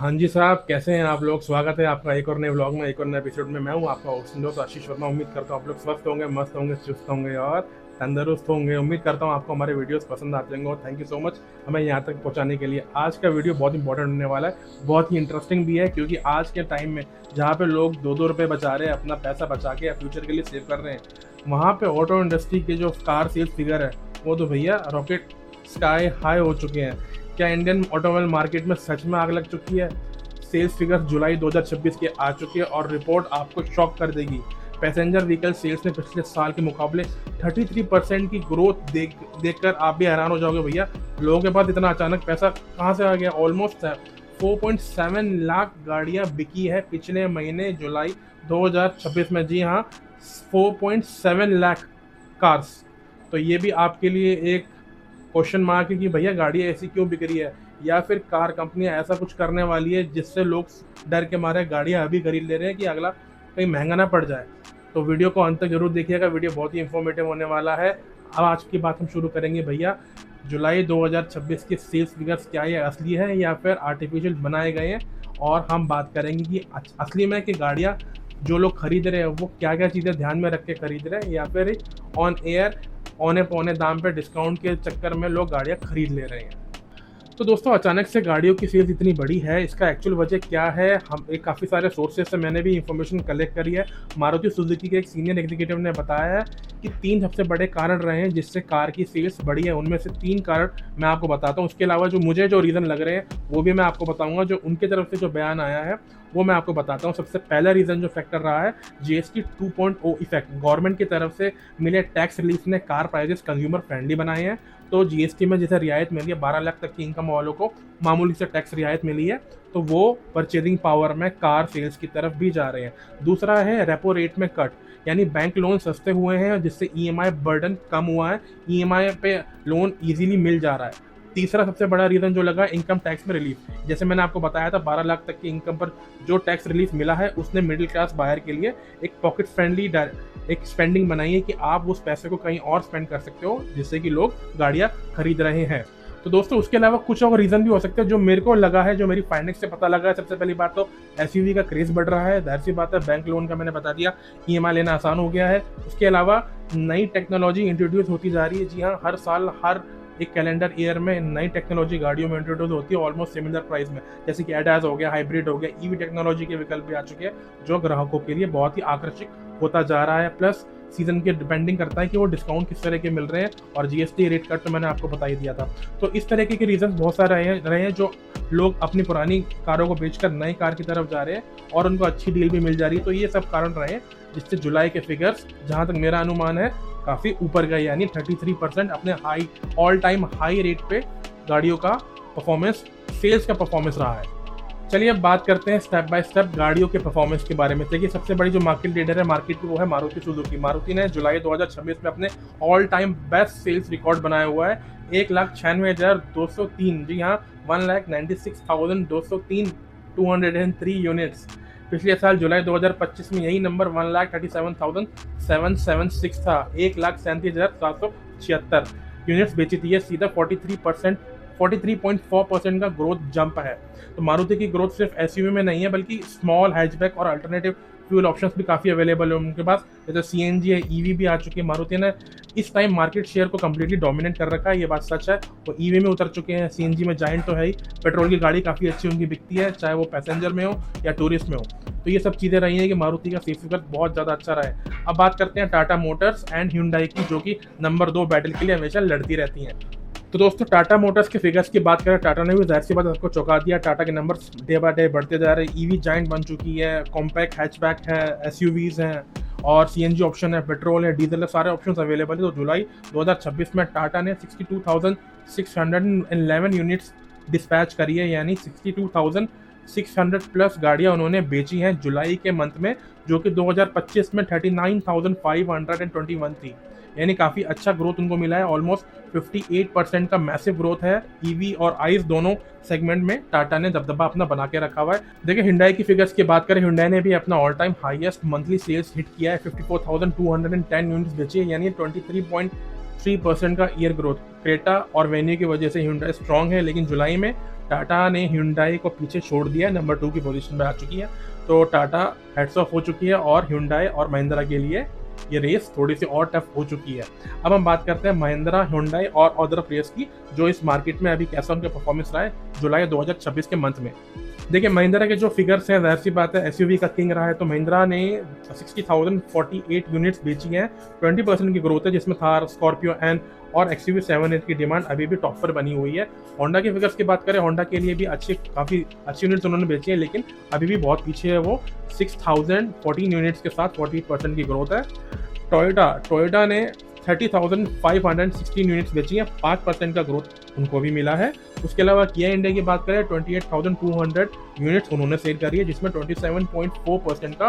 हाँ जी साहब, कैसे हैं आप लोग। स्वागत है आपका एक और नए व्लॉग में, एक और नए एपिसोड में। मैं हूँ आपका होस्ट दोस्त आशीष वर्मा। उम्मीद करता हूँ आप लोग स्वस्थ होंगे, मस्त होंगे, चुस्त होंगे और तंदुरुस्त होंगे। उम्मीद करता हूँ आपको हमारे वीडियोस पसंद आते होंगे और थैंक यू सो मच हमें यहाँ तक पहुँचाने के लिए। आज का वीडियो बहुत इंपॉर्टेंट होने वाला है, बहुत ही इंटरेस्टिंग भी है, क्योंकि आज के टाइम में जहाँ पे लोग दो दो रुपये बचा रहे हैं अपना पैसा बचा के या फ्यूचर के लिए सेव कर रहे हैं, वहाँ पे ऑटो इंडस्ट्री के जो कार सेल्स फिगर है वो तो भैया रॉकेट स्काई हाई हो चुके हैं। क्या इंडियन ऑटोमोबाइल मार्केट में सच में आग लग चुकी है। सेल्स फिगर जुलाई 2026 के आ चुके हैं और रिपोर्ट आपको शॉक कर देगी। पैसेंजर व्हीकल सेल्स में पिछले साल के मुकाबले 33% की ग्रोथ देखकर आप भी हैरान हो जाओगे। भैया लोगों के पास इतना अचानक पैसा कहाँ से आ गया। ऑलमोस्ट 4.7 लाख गाड़ियाँ बिकी है पिछले महीने जुलाई 2026 में। जी हाँ, 4.7 लाख कार्स। तो ये भी आपके लिए एक क्वेश्चन मार्क है कि भैया गाड़ी ऐसी क्यों बिक रही है, या फिर कार कंपनियां ऐसा कुछ करने वाली है जिससे लोग डर के मारे गाड़ियां अभी खरीद ले रहे हैं कि अगला कहीं महंगा ना पड़ जाए। तो वीडियो को अंत तक जरूर देखिएगा, वीडियो बहुत ही इंफॉर्मेटिव होने वाला है। अब आज की बात हम शुरू करेंगे भैया। जुलाई 2026 के सेल्स फिगर्स क्या ये असली है या फिर आर्टिफिशियल बनाए गए हैं, और हम बात करेंगे कि असली में कि गाड़ियाँ जो लोग खरीद रहे हैं वो क्या क्या चीज़ें ध्यान में रख के खरीद रहे हैं, या फिर ऑन एयर औने पौने दाम पे डिस्काउंट के चक्कर में लोग गाड़ियाँ खरीद ले रहे हैं। तो दोस्तों, अचानक से गाड़ियों की सेल्स इतनी बड़ी है, इसका एक्चुअल वजह क्या है। हम एक काफ़ी सारे सोर्सेज से मैंने भी इंफॉर्मेशन कलेक्ट करी है। मारुति सुजुकी के एक सीनियर एग्जीक्यूटिव ने बताया है कि 3 सबसे बड़े कारण रहे हैं जिससे कार की सेल्स बढ़ी है। उनमें से 3 कारण मैं आपको बताता हूँ। उसके अलावा जो मुझे जो रीज़न लग रहे हैं वो भी मैं आपको बताऊँगा। जो उनके तरफ से जो बयान आया है वो मैं आपको बताता हूँ। सबसे पहला रीज़न जो फैक्टर रहा है GST 2.0 इफेक्ट। गवर्नमेंट की तरफ से मिले टैक्स रिलीफ ने कार प्राइजेस कंज्यूमर फ्रेंडली बनाए हैं। तो GST में जैसे रियायत मिली है, 12 लाख तक की इनकम वालों को मामूली से टैक्स रियायत मिली है, तो वो परचेजिंग पावर में कार सेल्स की तरफ भी जा रहे हैं। दूसरा है रेपो रेट में कट, यानी बैंक लोन सस्ते हुए हैं जिससे EMI बर्डन कम हुआ है। EMI पे लोन इजीली मिल जा रहा है। तीसरा सबसे बड़ा रीज़न जो लगा, इनकम टैक्स में रिलीफ। जैसे मैंने आपको बताया था, 12 लाख तक की इनकम पर जो टैक्स रिलीफ मिला है उसने मिडिल क्लास बायर के लिए एक पॉकेट फ्रेंडली एक स्पेंडिंग बनाई है कि आप उस पैसे को कहीं और स्पेंड कर सकते हो, जिससे कि लोग गाड़ियाँ खरीद रहे हैं। तो दोस्तों, उसके अलावा कुछ और रीज़न भी हो सकते हैं जो मेरे को लगा है, जो मेरी फाइनेंस से पता लगा है। सबसे पहली बात तो SUV का क्रेज़ बढ़ रहा है, जाहिर सी बात है। बैंक लोन का मैंने बता दिया, EMI लेना आसान हो गया है। उसके अलावा नई टेक्नोलॉजी इंट्रोड्यूस होती जा रही है। जी हाँ, हर साल हर एक कैलेंडर ईयर में नई टेक्नोलॉजी गाड़ियों में इंट्रोड्यूस होती है, ऑलमोस्ट सिमिलर प्राइस में। जैसे कि ADAS हो गया, हाइब्रिड हो गया, EV टेक्नोलॉजी के विकल्प भी आ चुके हैं जो ग्राहकों के लिए बहुत ही आकर्षक होता जा रहा है। प्लस सीजन के डिपेंडिंग करता है कि वो डिस्काउंट किस तरह के मिल रहे हैं, और GST रेट कट तो मैंने आपको बता ही दिया था। तो इस तरीके के रीजन बहुत सारे रहे हैं जो लोग अपनी पुरानी कारों को बेचकर नई कार की तरफ जा रहे हैं और उनको अच्छी डील भी मिल जा रही है। तो ये सब कारण रहे हैं जिससे जुलाई के फिगर्स, जहाँ तक मेरा अनुमान है, काफ़ी ऊपर गए, यानी 33% अपने high all time high rate पे गाड़ियों का परफॉर्मेंस, सेल्स का परफॉर्मेंस रहा है। चलिए अब बात करते हैं स्टेप बाय स्टेप गाड़ियों के परफॉर्मेंस के बारे में। देखिए, सबसे बड़ी जो मार्केट लीडर है मार्केट की, वो है मारुति सुजुकी। मारुति ने जुलाई 2026 में अपने all time best sales record बनाया हुआ है, 1,96,203। जी हाँ, 1,96,203 203 यूनिट्स। पिछले साल जुलाई 2025 में यही नंबर 1,37,776 था, 1,37,776 यूनिट्स बेची थी। ये सीधा 43.4% का ग्रोथ जंप है। तो मारुति की ग्रोथ सिर्फ SUV में नहीं है, बल्कि स्मॉल हैचबैक और अल्टरनेटिव फ्यूल ऑप्शंस भी काफ़ी अवेलेबल है उनके पास। जैसे CNG है, EV भी आ चुकी है। मारुति ने इस टाइम मार्केट शेयर को कम्प्लीटली डोमिनेट कर रखा है, ये बात सच है। वो EV में उतर चुके हैं, CNG में जाइंट तो है ही। पेट्रोल की गाड़ी काफ़ी अच्छी उनकी बिकती है, चाहे वो पैसेंजर में हो या टूरिस्ट में हो। तो ये सब चीज़ें रही हैं कि मारुति का सेल्स फिगर बहुत ज़्यादा अच्छा रहा है। अब बात करते हैं टाटा मोटर्स एंड Hyundai की, जो कि नंबर 2 बैटल के लिए हमेशा लड़ती रहती हैं। तो दोस्तों, टाटा मोटर्स के फिगर्स की बात करें, टाटा ने भी जाहिर सी बात आपको चौंका दिया। टाटा के नंबर्स डे बाय डे बढ़ते जा रहे हैं। EV जाइंट बन चुकी है, कॉम्पैक्ट हैचबैक है, SUVs हैं, और CNG ऑप्शन है, पेट्रोल है, डीजल है, सारे ऑप्शंस अवेलेबल है। तो जुलाई 2026 में टाटा ने 62,611 यूनिट्स डिस्पैच करी है, यानी 62,600 प्लस गाड़ियाँ उन्होंने बेची हैं जुलाई के मंथ में, जो कि 2025 में 39,521 थी। यानी काफ़ी अच्छा ग्रोथ उनको मिला है। ऑलमोस्ट 58% का मैसिव ग्रोथ है। EV और ICE दोनों सेगमेंट में टाटा ने दबदबा अपना बना के रखा हुआ है। देखिए, Hyundai की फिगर्स की बात करें, Hyundai ने भी अपना all time highest monthly sales hit किया है, 54,210 यूनिट्स बेची है, यानी 3% का ईयर ग्रोथ। क्रेटा और वेन्यू की वजह से Hyundai स्ट्रांग है, लेकिन जुलाई में टाटा ने Hyundai को पीछे छोड़ दिया, नंबर 2 की पोजीशन पे आ चुकी है। तो टाटा हेड्स ऑफ हो चुकी है और Hyundai और महिंद्रा के लिए ये रेस थोड़ी सी और टफ हो चुकी है। अब हम बात करते हैं महिंद्रा, Hyundai और अदर प्लेयर्स की, जो इस मार्केट में अभी कैसा उनका परफॉर्मेंस रहा है जुलाई 2026 के मंथ में। देखिए महिंद्रा के जो फिगर्स हैं, जाहिर सी बात है एसयूवी का किंग रहा है, तो महिंद्रा ने 60,048 यूनिट्स बेची हैं, 20% की ग्रोथ है, जिसमें थार, स्कॉर्पियो एंड और एक्सयूवी 7 की डिमांड अभी भी टॉप पर बनी हुई है। होंडा के फिगर्स की बात करें, होंडा के लिए भी काफ़ी अच्छी यूनिट्स उन्होंने बेची है, लेकिन अभी भी बहुत पीछे है वो, 6,014 यूनिट्स के साथ 40% की ग्रोथ है। टोयोटा ने 30,516 यूनिट्स बेची हैं, 5% का ग्रोथ उनको भी मिला है। उसके अलावा किया इंडिया की बात करें, 28,200 यूनिट्स उन्होंने सेल करी है, जिसमें 27.4% का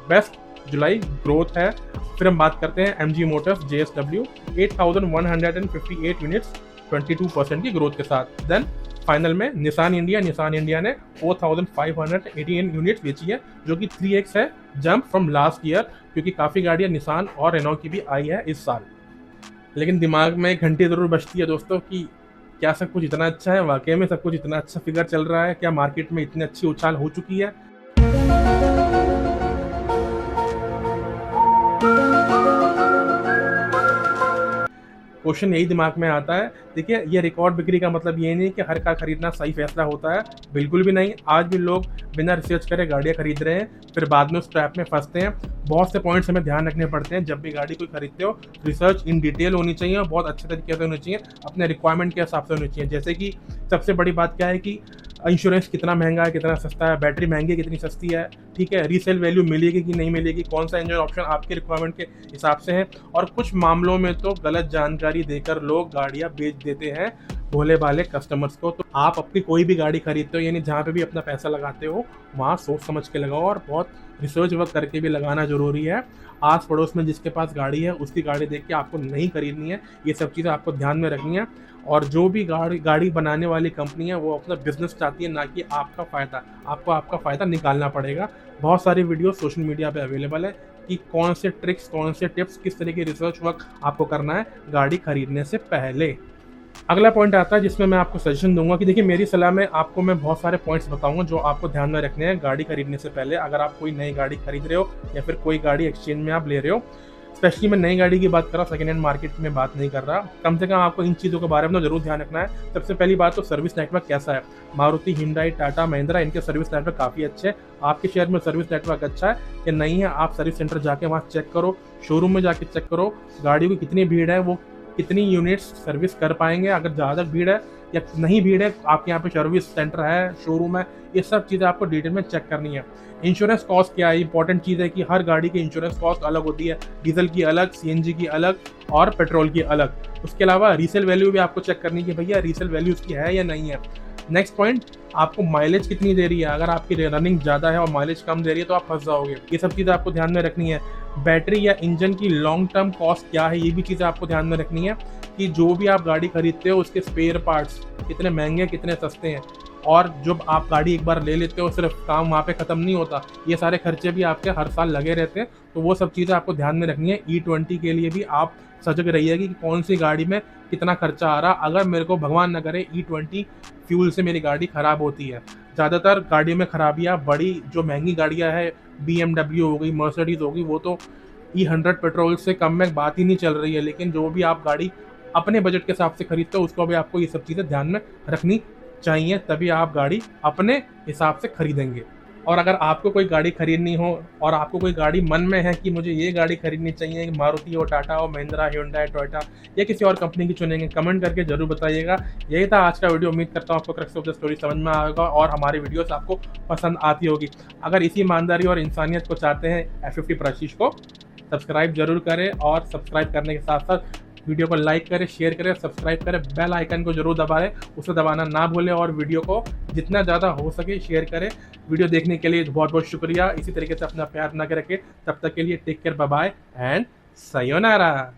बेस्ट जुलाई ग्रोथ है। फिर हम बात करते हैं MG मोटर्स JSW, 8,158 यूनिट्स, 22% की ग्रोथ के साथ। देन फाइनल में निसान इंडिया ने 4,518 यूनिट्स बेची है, जो कि 3x है जंप फ्रॉम लास्ट ईयर, क्योंकि काफ़ी गाड़ियाँ निसान और रेनॉ की भी आई है इस साल। लेकिन दिमाग में एक घंटी ज़रूर बजती है दोस्तों कि क्या सब कुछ इतना अच्छा है, वाकई में सब कुछ इतना अच्छा फिगर चल रहा है, क्या मार्केट में इतनी अच्छी उछाल हो चुकी है। क्वेश्चन यही दिमाग में आता है। देखिए ये रिकॉर्ड बिक्री का मतलब ये नहीं कि हर कार खरीदना सही फैसला होता है, बिल्कुल भी नहीं। आज भी लोग बिना रिसर्च करे गाड़ियाँ खरीद रहे हैं, फिर बाद में उस ट्रैप में फंसते हैं। बहुत से पॉइंट्स हमें ध्यान रखने पड़ते हैं जब भी गाड़ी कोई खरीदते हो। रिसर्च इन डिटेल होनी चाहिए और बहुत अच्छे तरीके से होनी चाहिए, अपने रिक्वायरमेंट के हिसाब से होनी चाहिए। जैसे कि सबसे बड़ी बात क्या है कि इंश्योरेंस कितना महंगा है, कितना सस्ता है, बैटरी महंगी है, कितनी सस्ती है, ठीक है, रीसेल वैल्यू मिलेगी कि नहीं मिलेगी, कौन सा इंजन ऑप्शन आपके रिक्वायरमेंट के हिसाब से है। और कुछ मामलों में तो गलत जानकारी देकर लोग गाड़ियां बेच देते हैं भोले भाले कस्टमर्स को। तो आप अपनी कोई भी गाड़ी खरीदते हो, यानी जहाँ पे भी अपना पैसा लगाते हो, वहाँ सोच समझ के लगाओ और बहुत रिसर्च वर्क करके भी लगाना जरूरी है। आस पड़ोस में जिसके पास गाड़ी है उसकी गाड़ी देख के आपको नहीं खरीदनी है, ये सब चीज़ें आपको ध्यान में रखनी है। और जो भी गाड़ी बनाने वाली कंपनी है वो अपना बिजनेस चाहती है, ना कि आपका फ़ायदा। आपको आपका फ़ायदा निकालना पड़ेगा। बहुत सारी वीडियो सोशल मीडिया पे अवेलेबल है कि कौन से ट्रिक्स, कौन से टिप्स, किस तरह की रिसर्च वर्क आपको करना है गाड़ी खरीदने से पहले। अगला पॉइंट आता है जिसमें मैं आपको सजेशन दूंगा कि देखिए मेरी सलाह में आपको मैं बहुत सारे पॉइंट्स बताऊंगा जो आपको ध्यान में रखने हैं गाड़ी खरीदने से पहले। अगर आप कोई नई गाड़ी खरीद रहे हो या फिर कोई गाड़ी एक्सचेंज में आप ले रहे हो, स्पेशली मैं नई गाड़ी की बात कर रहा हूँ, सेकेंड हैंड मार्केट में बात नहीं कर रहा, कम से कम आपको इन चीज़ों के बारे में जरूर ध्यान रखना है। सबसे पहली बात तो सर्विस नेटवर्क कैसा है। मारुति, Hyundai, टाटा, महिंद्रा, इनके सर्विस नेटवर्क काफ़ी अच्छे हैं। आपके शहर में सर्विस नेटवर्क अच्छा है या नहीं है, आप सर्विस सेंटर जाके वहाँ चेक करो, शोरूम में जाके चेक करो, गाड़ी की कितनी भीड़ है, वो कितनी यूनिट्स सर्विस कर पाएंगे। अगर ज़्यादा भीड़ है या नहीं भीड़ है, आपके यहाँ पे सर्विस सेंटर है, शोरूम है, ये सब चीज़ें आपको डिटेल में चेक करनी है। इंश्योरेंस कॉस्ट क्या है, इंपॉर्टेंट चीज़ है कि हर गाड़ी की इंश्योरेंस कॉस्ट अलग होती है, डीजल की अलग, CNG की अलग और पेट्रोल की अलग। उसके अलावा रीसेल वैल्यू भी आपको चेक करनी है कि भैया रीसेल वैल्यू उसकी है या नहीं है। नेक्स्ट पॉइंट, आपको माइलेज कितनी दे रही है। अगर आपकी रनिंग ज़्यादा है और माइलेज कम दे रही है तो आप फंस जाओगे। ये सब चीज़ें आपको ध्यान में रखनी है। बैटरी या इंजन की लॉन्ग टर्म कॉस्ट क्या है, ये भी चीज़ें आपको ध्यान में रखनी है कि जो भी आप गाड़ी खरीदते हो उसके स्पेयर पार्ट्स कितने महंगे, कितने सस्ते हैं। और जब आप गाड़ी एक बार ले लेते हो, सिर्फ काम वहाँ पे ख़त्म नहीं होता, ये सारे खर्चे भी आपके हर साल लगे रहते हैं। तो वो सब चीज़ें आपको ध्यान में रखनी है। E20 के लिए भी आप सजग रहिए कि कौन सी गाड़ी में कितना खर्चा आ रहा। अगर मेरे को भगवान न करे E20 फ्यूल से मेरी गाड़ी ख़राब होती है। ज़्यादातर गाड़ियों में खराबियाँ बड़ी जो महंगी गाड़ियाँ हैं, BMW हो गई, मर्सिडीज़ हो गई, वो तो E100 पेट्रोल से कम में बात ही नहीं चल रही है। लेकिन जो भी आप गाड़ी अपने बजट के हिसाब से खरीदते हो, उसको भी आपको ये सब चीज़ें ध्यान में रखनी चाहिए, तभी आप गाड़ी अपने हिसाब से खरीदेंगे। और अगर आपको कोई गाड़ी खरीदनी हो और आपको कोई गाड़ी मन में है कि मुझे ये गाड़ी खरीदनी चाहिए, मारुति हो, टाटा हो, महिंद्रा, Hyundai, टोयोटा या किसी और कंपनी की चुनेंगे, कमेंट करके जरूर बताइएगा। यही था आज का वीडियो। उम्मीद करता हूँ आपको क्रक्स ऑफ द स्टोरी समझ में आएगा और हमारी वीडियोस आपको पसंद आती होगी। अगर इसी ईमानदारी और इंसानियत को चाहते हैं F50 पर आशीष को सब्सक्राइब जरूर करें, और सब्सक्राइब करने के साथ साथ वीडियो को लाइक करें, शेयर करें, सब्सक्राइब करें, बेल आइकन को जरूर दबाएं, उसे दबाना ना भूलें, और वीडियो को जितना ज़्यादा हो सके शेयर करें। वीडियो देखने के लिए बहुत बहुत शुक्रिया। इसी तरीके से अपना प्यार बना के रखें। तब तक के लिए take care, bye bye and sayonara.